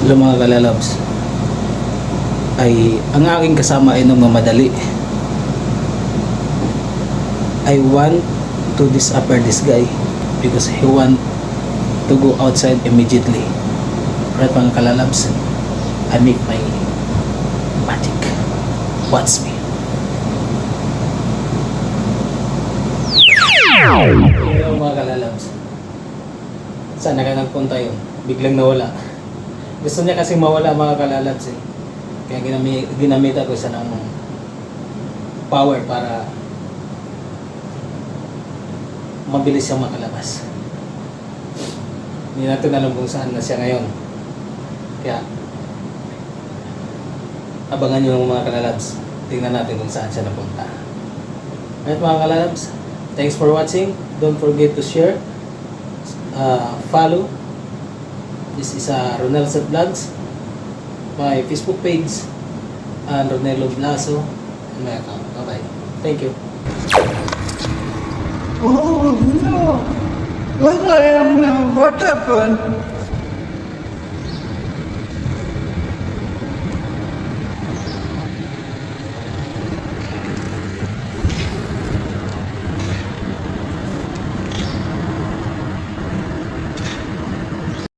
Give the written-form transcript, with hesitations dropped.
Hello mga kalalabs, ay ang aking kasama ay nagmamadali. I want to disappear this guy because he want to go outside immediately. Right mga kalalabs, I make my magic. Watch me. Hello mga kalalabs, saan na ka nagpunta yun? Biglang nawala. Gusto niya kasing mawala mga kalalabs eh. Kaya ginamit ako sa ng power para mabilis siyang makalabas. Hindi natin alam kung saan na siya ngayon. Kaya abangan nyo mga kalalabs. Tingnan natin kung saan siya napunta. Alright mga kalalabs, thanks for watching. Don't forget to share, follow. This is Ronel Set Vlogs, my Facebook page, and Ronelo Blaso, and my account. Bye-bye. Thank you. Oh no! What happened?